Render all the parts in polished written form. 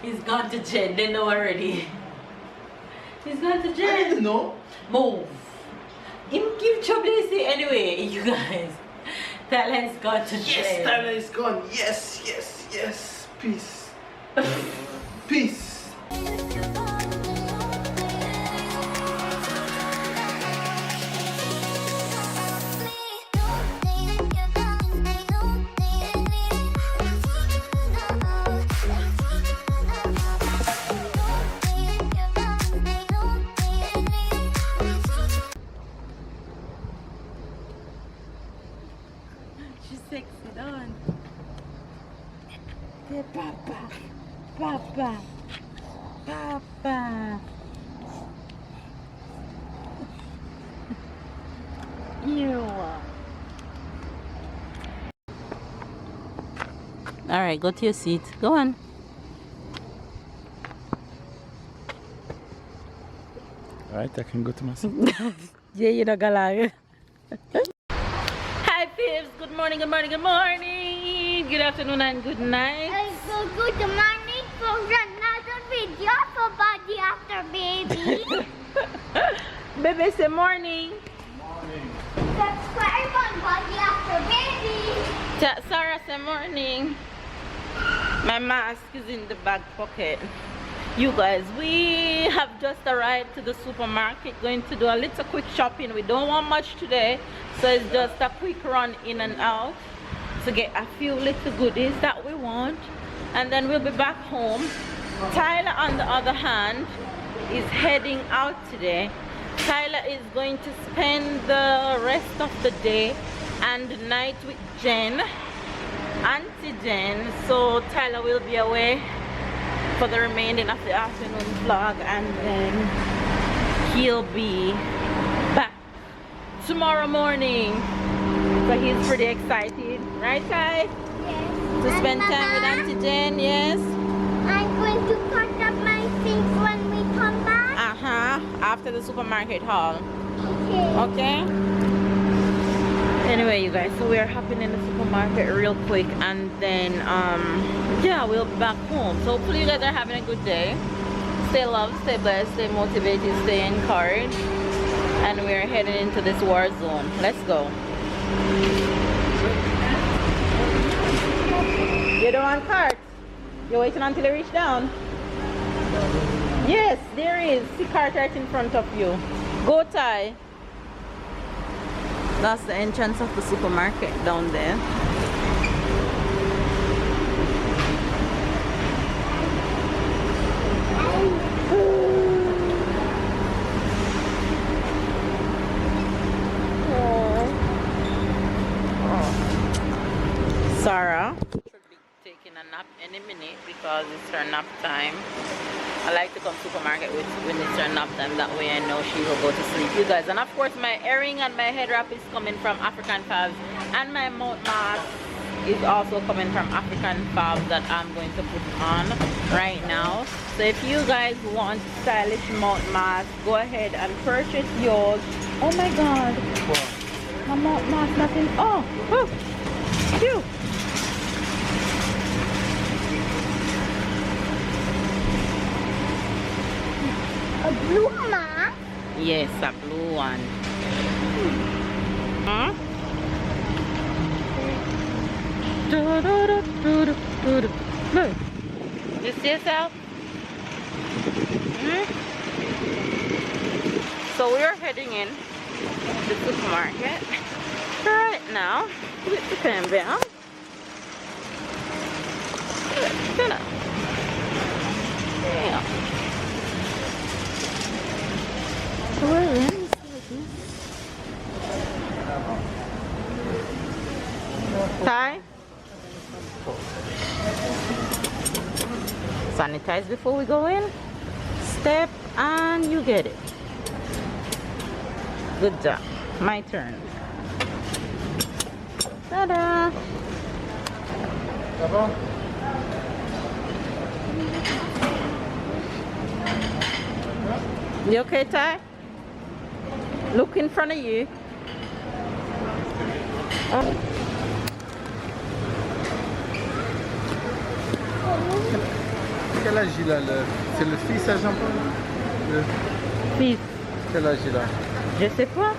He's gone to Jen. They know already. He's gone to Jen. I didn't know. Move. Him give trouble anyway, you guys. Thailand's gone to Jen. Yes, Thailand is gone. Yes, yes, yes. Peace. Peace. She's sexy, don't. Hey, Papa. Papa. Papa. You. Alright, go to your seat. Go on. Alright, I can go to my seat. Yeah, you don't gonna. Hi, Pips. Good morning, good morning, good morning. Good afternoon and good night. Good morning for another video for Body After Baby. Baby, say morning. Morning. Subscribe on Body After Baby. Sarah, say morning. My mask is in the back pocket. You guys, we have just arrived to the supermarket, going to do a little quick shopping. We don't want much today, so it's just a quick run in and out to get a few little goodies that we want, and then we'll be back home. Tyler, on the other hand, is heading out today. Tyler is going to spend the rest of the day and night with Jen, Auntie Jen. So Tyler will be away for the remaining of the afternoon vlog, and then he'll be back tomorrow morning. So he's pretty excited, right, Ty? Yes. To spend time with Auntie Jen, yes? I'm going to cut up my things when we come back. After the supermarket haul. Okay. Okay? Anyway, you guys, so we are hopping in the supermarket real quick, and then yeah, we'll be back home. So hopefully you guys are having a good day. Stay loved, stay blessed, stay motivated, stay encouraged, and we're heading into this war zone. Let's go. You don't want carts? You're waiting until you reach down? Yes, there is. See cart right in front of you. Go, Ty. That's the entrance of the supermarket down there. Sarah should be taking a nap any minute because it's her nap time. I like to come to the supermarket when it's her nap time, that way I know she will go to sleep, you guys. And of course my earring and my head wrap is coming from African Fabs, and my mouth mask is also coming from African Fabs that I'm going to put on right now. So if you guys want stylish mouth mask, go ahead and purchase yours. Oh my god, my mouth mask nothing. Oh, phew. A blue mask? Yes, a blue one. Huh? Look. You see yourself? So we are heading in the supermarket right now with the pen down. Yeah. So we're in. Ty? Sanitize before we go in. Step and you get it. Good job. My turn. Ta-da! You okay, Ty? Look in front of you. Quel âge il a c'est le fils à Jean-Paul? Fils. Quel âge il a? Je sais pas.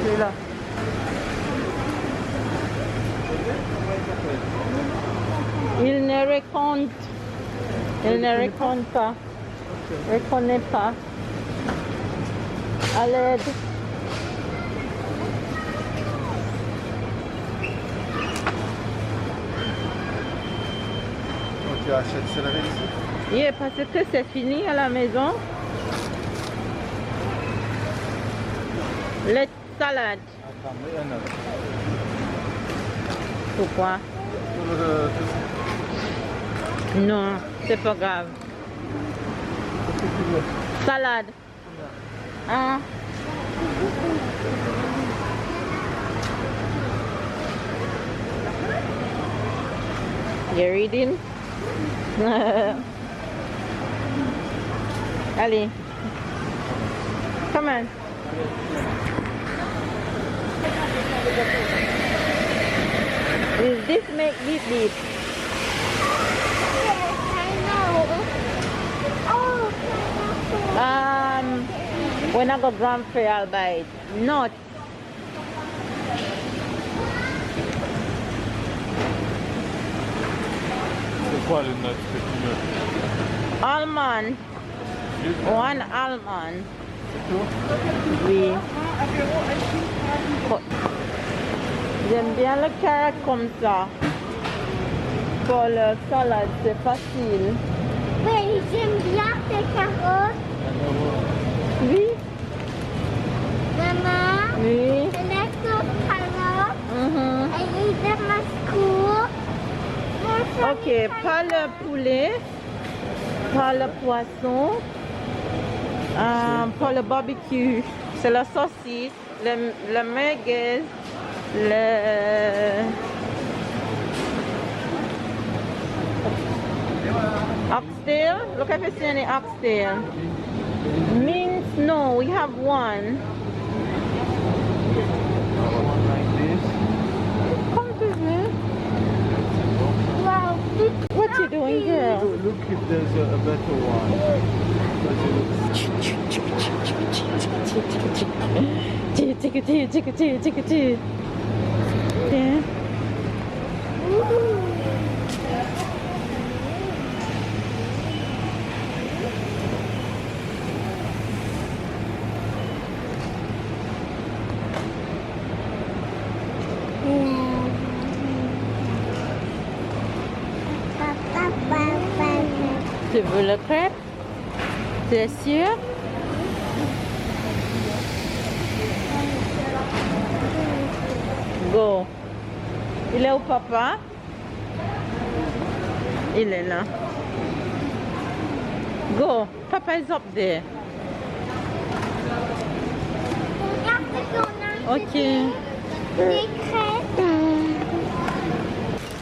C'est là. Il ne raconte. Il ne raconte pas. Reconnaît pas. À l'aide. Tu achètes céleri ici? Oui, parce que c'est fini à la maison. Les salades. Attends, mais un autre. Pourquoi? Non, c'est pas grave. Qu'est-ce que tu veux? Salade. Hein? You reading? Allez. Come on. Is this make beep beep? Yes, I know. Oh, When I go Grand Fair, I'll buy it. Not. C'est quoi le note que tu veux? Almond. One almond. C'est tout? Oui. J'aime bien le carrot comme ça. Pour le salade, c'est facile. oui, j'aime bien tes carottes. Oui. Maman, Oui. the next carrot. Mhm. I eat them at school. Ok, pas le poulet, pas le poisson, pas le barbecue. C'est la saucisse, le merguez, le oxtail. Look if you see any oxtail. Mince, no, we have one. Like this. Come to me. Wow, What you doing, girl? Look if there's a better one. Yeah. Tu veux le crêpe? T'es sûr? Go. Il est où, papa? Il est là. Go. Papa is up there. Okay. Des crêpes.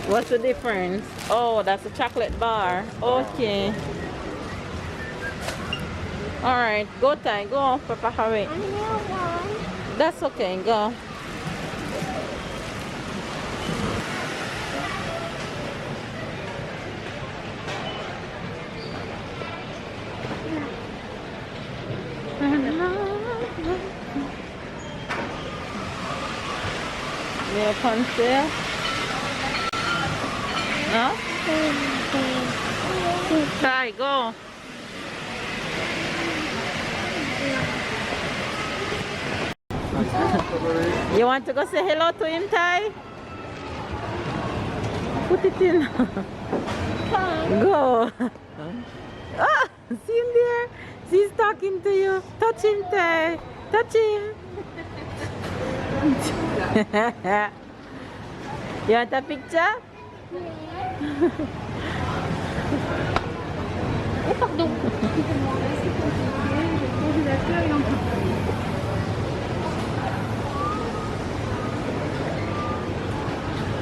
What's the difference? Oh, that's a chocolate bar. Okay. All right. Go, Ty. Go, Papa. Hurry. And here one. That's okay. Go. Milk on sale? No? Try, go. You want to go say hello to him, Ty? Put it in. Go. Ah, see him there? He's talking to you. Touch him, Ty. Touch him. You want a picture? Oh, pardon.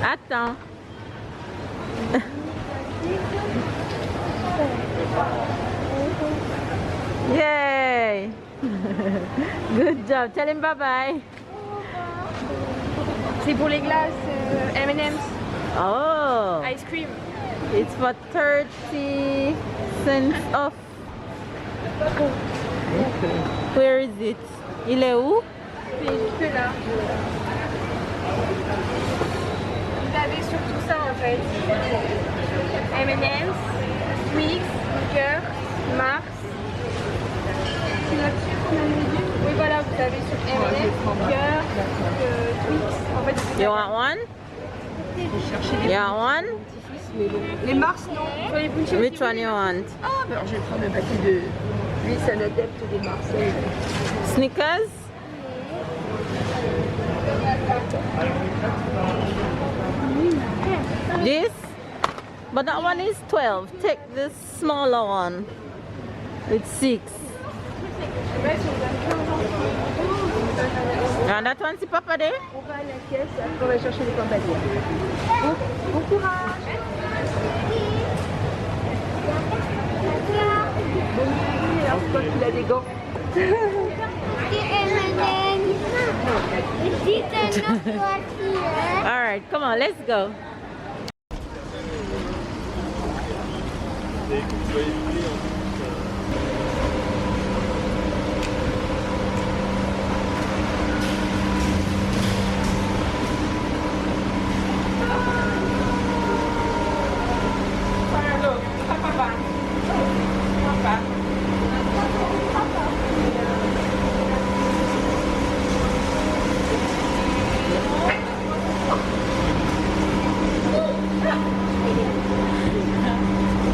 Attends. Yay! Good job. Tell him bye-bye. C'est pour les glaces M&M's. Oh, Ice cream. it's for 30 cents off. Where is it? Il est où? C'est juste là. Vous avez surtout ça en fait. M&M's, Twix, Snickers, Mars. C'est là-dessus qu'on a les deux. Oui voilà, vous avez sur M&M's, Snickers, Twix. En fait, c'est You want one? You want one? les Mars non. Sur les Bunchies aussi, Which one oui. you want? Ah, ben alors je vais prendre un paquet de... Lui c'est un adepte des Marseillais. Snickers? This? But that one is 12. Take this smaller one. It's 6. And that one's the papa there? On va à la caisse, après on va chercher les campagnes. Bon courage. Bon nuit, alors je crois qu'il a des gants. The M&M. Is it enough right here? Alright, come on, let's go.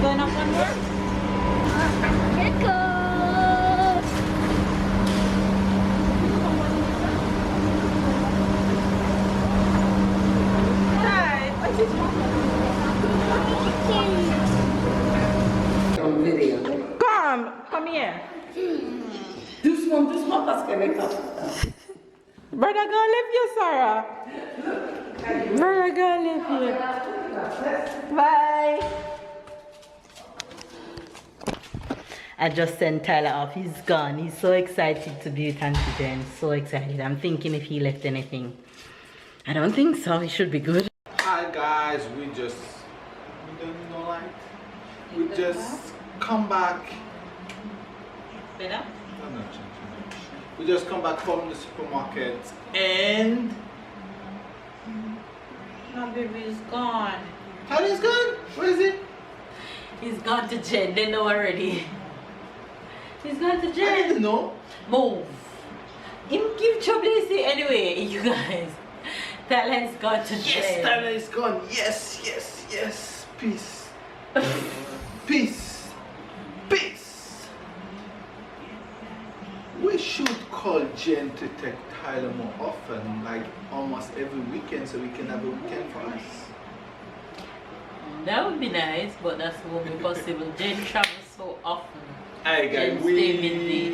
Going up one more? Let's go. Come here. Doucement, doucement parce qu'elle est comme... Brother, go live you, Sarah. Brother, go live you. Bye. I just sent Tyler off. He's gone. He's so excited to be with Auntie Jen. So excited. I'm thinking if he left anything. I don't think so. He should be good. Hi guys, we just come back. Better? We just come back from the supermarket and My baby is gone. Tyler's gone. Where is he? He's gone to Jen. They know already. He's gone to I Jen. didn't know. Move. Him give trouble anyway, you guys. Tyler's gone to Jen. Yes, Tyler is gone. Yes, yes, yes. Peace. Peace. Peace. We should call Jen to take Tyler more often, like almost every weekend, so we can have a weekend for us. That would be nice, but that won't be possible. Jen travels so often. Hi guys, Jen stay midday.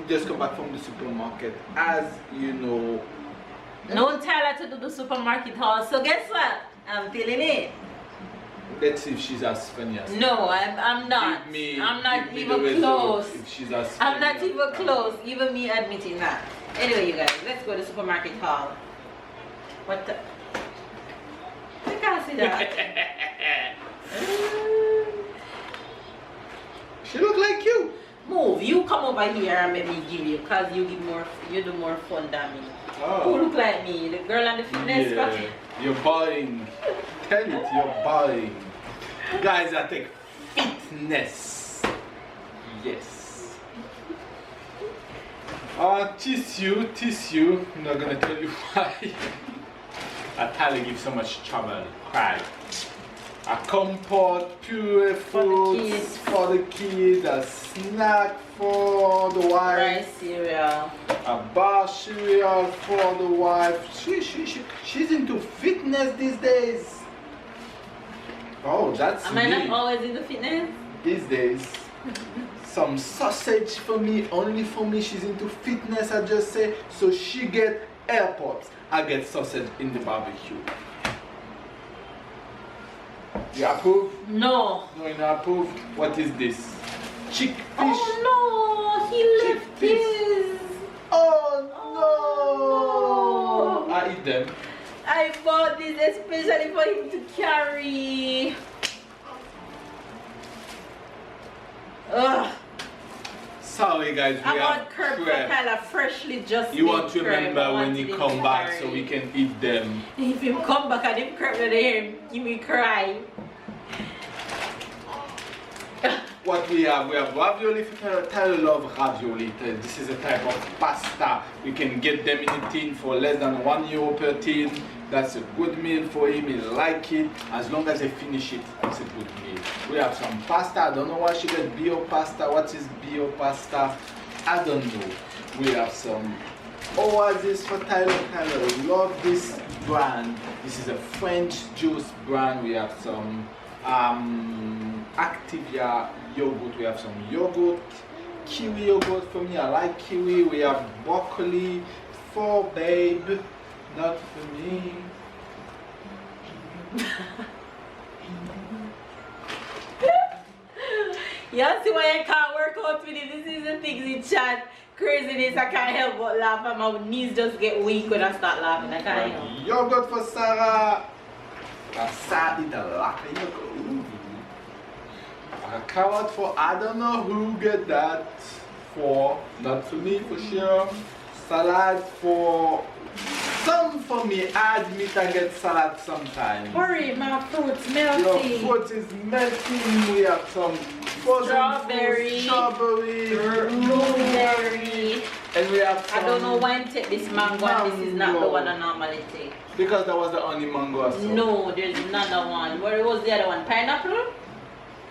we just come back from the supermarket. As you know, No Tyler to do the supermarket haul, so guess what? I'm feeling it. let's see if she's as funny as No, I'm not. Give me- I'm not give me even the result close. if she's as I'm not funny even as close, even me admitting that. Anyway, you guys, let's go to the supermarket haul. What the? I can't see that. She look like you. Move, you come over here and let me give you, cause you give more, you do more fun than me. Who look like me? The girl on the fitness spot? You're buying. Tell it, you're buying. Guys, I take fitness. Yes. Tissue. I'm not gonna tell you why. Tyler gives so much trouble. Cry. A compote, pure fruits for the kids, a snack for the wife, Rice cereal. a bar cereal for the wife. She's into fitness these days. Oh, that's Am me. I not always in the fitness? These days. Some sausage for me, only for me. She's into fitness, I just say. So she get airpods. I get sausage in the barbecue. You approve? No. No, you not approve? What is this? Chick fish? Oh no, he left Chickpeas. his. Oh no! Oh, no. I eat them. I bought this especially for him to carry. Ugh. Sorry guys, we I have bought crab for crab. Tyler freshly just You made want to crab. remember I when wanted you him come to back carry. so we can eat them. If him come back and him crab that him, give me cry. What we have ravioli for Tyler. Tyler loves ravioli. This is a type of pasta. We can get them in a tin for less than €1 per tin. That's a good meal for him. He like it. As long as they finish it, it's a good meal. We have some pasta. I don't know why she got bio pasta. What is bio pasta? I don't know. We have some Oasis for Tyler. Tyler love this brand. This is a French juice brand. We have some Activia yogurt. We have some yogurt, kiwi yogurt for me. I like kiwi. We have broccoli for babe, not for me. You see why I can't work out with it? This is the things in chat. Craziness, I can't help but laugh and my knees just get weak when I start laughing. I can't help. Yogurt for Sarah. Sarah eat a lot of yogurt. Ooh. A carrot for, I don't know who get that for, not for me for sure. Salad for, some for me. Add meat and get salad sometimes. Hurry, my fruit's Your melting. fruit is melting. We have some frozen Strawberry, fruit, strawberry, blueberry. and we have some, I don't know why I take this mango and this is not the one I normally take. because that was the only mango I saw. No, there's another one. Where was the other one? Pineapple?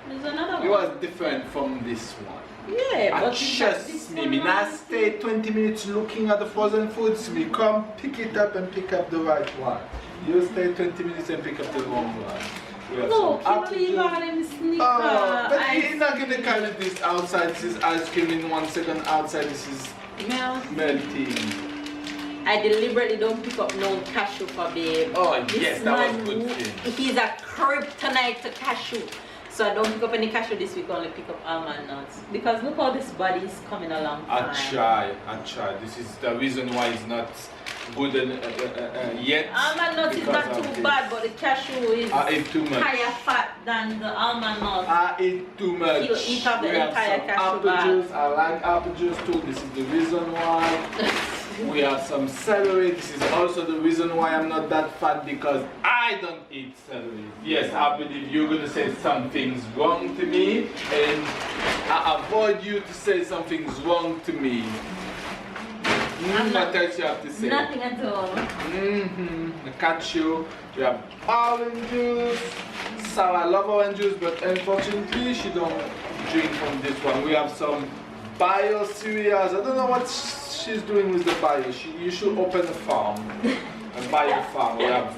There's another one. It was different from this one. Yeah, I but it's not this trust one. me, I stay 20 minutes looking at the frozen foods. We come pick it up and pick up the right one. You stay 20 minutes and pick up the wrong one. We have No, some can you leave apple all juice. them sneakers? But he's not gonna carry this outside. This is ice cream in 1 second. Outside, this is melting. I deliberately don't pick up no cashew for babe. Oh, This yes, that was man, good thing. He's a kryptonite to cashew. So I don't pick up any cashew this week, I only pick up almond nuts. Because look how this body is coming along fine. I try. This is the reason why it's not good yet. Almond nuts is because not of too this. bad, but the cashew is I ate too much. higher fat than the almond nuts. I eat too much. He'll eat up the We have entire some cashew apple bar. juice. I like apple juice too. This is the reason why. We have some celery. This is also the reason why I'm not that fat, because I don't eat celery. Yes, I believe you're gonna say something's wrong to me, and I avoid you to say something's wrong to me. What else you have to say? Nothing at all. The cashew. We have orange juice. Sarah loves orange juice, but unfortunately she don't drink from this one. We have some bio cereals. I don't know what she's doing with the bio. You should open a farm, a bio farm. We have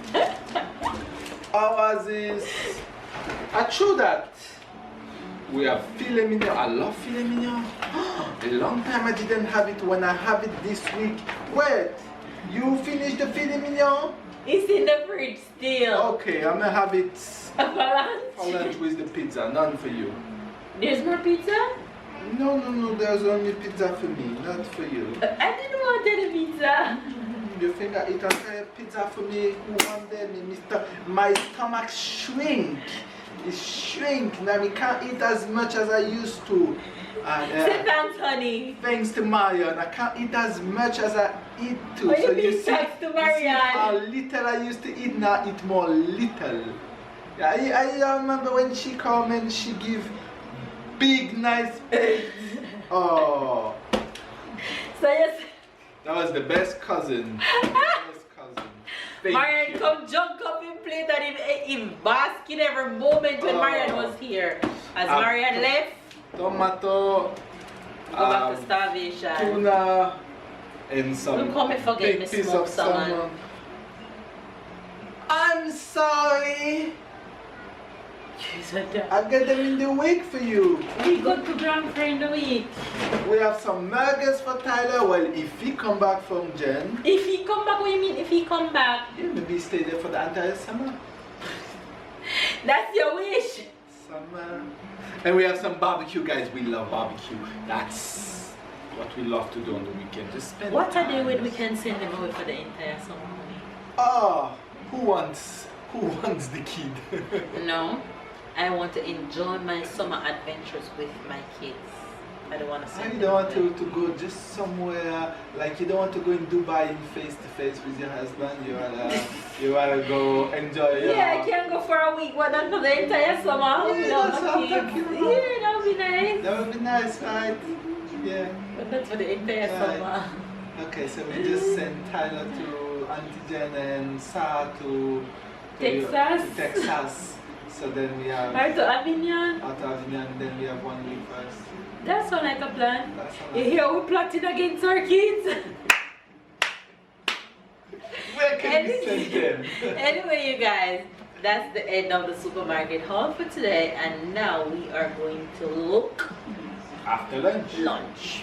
Oasis. I chew that. We have filet mignon. I love filet mignon. A long time I didn't have it. When I have it this week. Wait, you finished the filet mignon? It's in the fridge still. Okay, I'm gonna have it For lunch. for lunch with the pizza. None for you. There's more pizza? No, there's only pizza for me, not for you. I didn't want any pizza. You think I eat entire pizza for me one day, Mister? My stomach shrink. It shrink. Now I can't eat as much as I used to. Say thanks, honey. Thanks to Marion, I can't eat as much as I eat to. Oh, you mean thanks to you see Marion? how little I used to eat, now I eat more little. Yeah, I remember when she come and she give big nice plates. Oh, So yes, that was the best cousin. Best cousin. Thank Marion you. come jump up in plate and him basking every moment when Marion was here. As Marion left, Tomato, go back to starvation. tuna, and some Look how me forget big me piece smoke of salmon. salmon. I'm sorry. I get them in the week for you. We go to Grand Prix in the week. We have some nuggets for Tyler. Well, if he come back from Jen, If he come back, what do you mean if he come back? yeah, maybe stay there for the entire summer. That's your wish. Summer. And we have some barbecue, guys. We love barbecue. That's what we love to do on the weekend. Just spend What are time. they when we can send them away for the entire summer? Oh, who wants the kid? No, I want to enjoy my summer adventures with my kids. I don't want to And send you them don't want away. to go just somewhere, like you don't want to go in Dubai face to face with your husband. You wanna go enjoy your. Yeah, I can go for a week, but not for the entire summer. Yeah, without that's my what I'm kids. talking about. Yeah, that would be nice. That would be nice, right? Yeah. But not for the entire Right. summer. Okay, so we just sent Tyler to Auntie Jen and Sarah to Texas. Texas. So then we have Or to Avignon. out of Avignon, then we have 1 week first. That sounds like a plan. That's all You right. hear we're plotting against our kids? Where can we send them? Anyway, you guys, that's the end of the supermarket haul for today. And now we are going to look After lunch, lunch.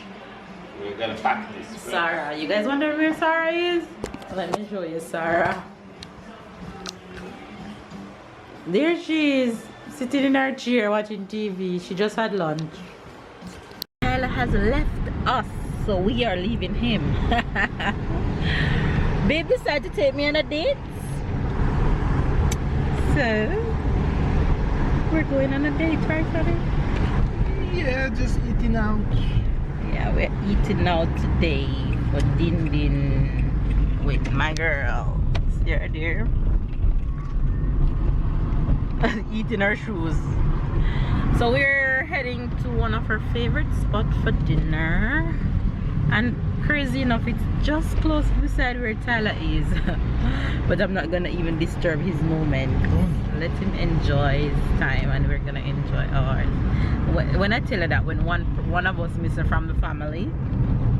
we're gonna pack this. right? Sarah, you guys wonder where Sarah is? Let me show you Sarah. There she is, sitting in her chair watching TV. She just had lunch. Tyler has left us, so we are leaving him. Babe decided to take me on a date. So, we're going on a date, right, honey? Yeah, just eating out. Yeah, we're eating out today for Din Din with my girls. They're there. Eating our shoes. So we're heading to one of our favorite spots for dinner. And crazy enough, it's just close beside where Tyler is. But I'm not gonna even disturb his moment. Let him enjoy his time and we're gonna enjoy ours. When I tell you that when one of us missing from the family,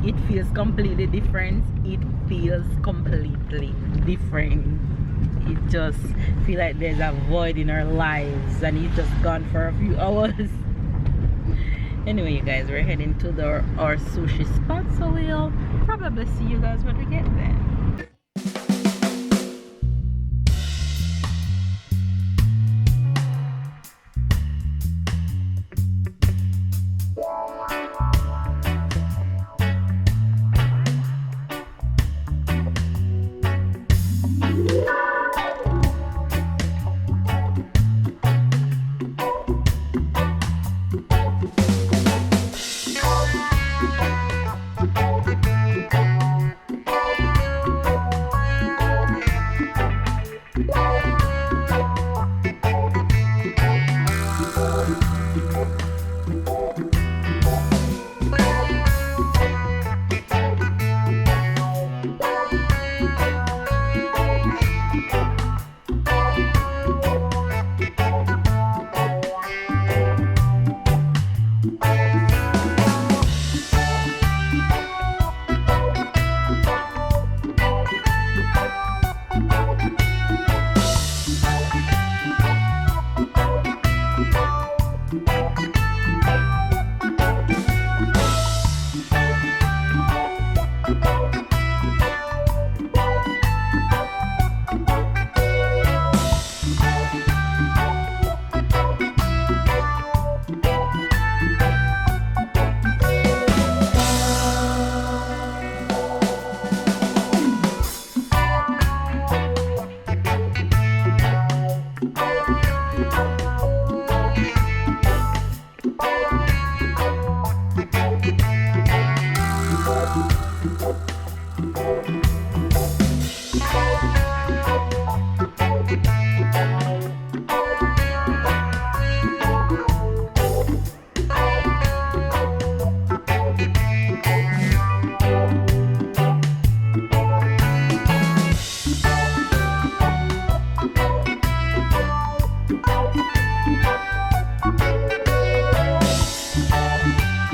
it feels completely different. It feels completely different. It just feel like there's a void in our lives and he's just gone for a few hours. Anyway, you guys, we're heading to our sushi spot, so we'll probably see you guys when we get there.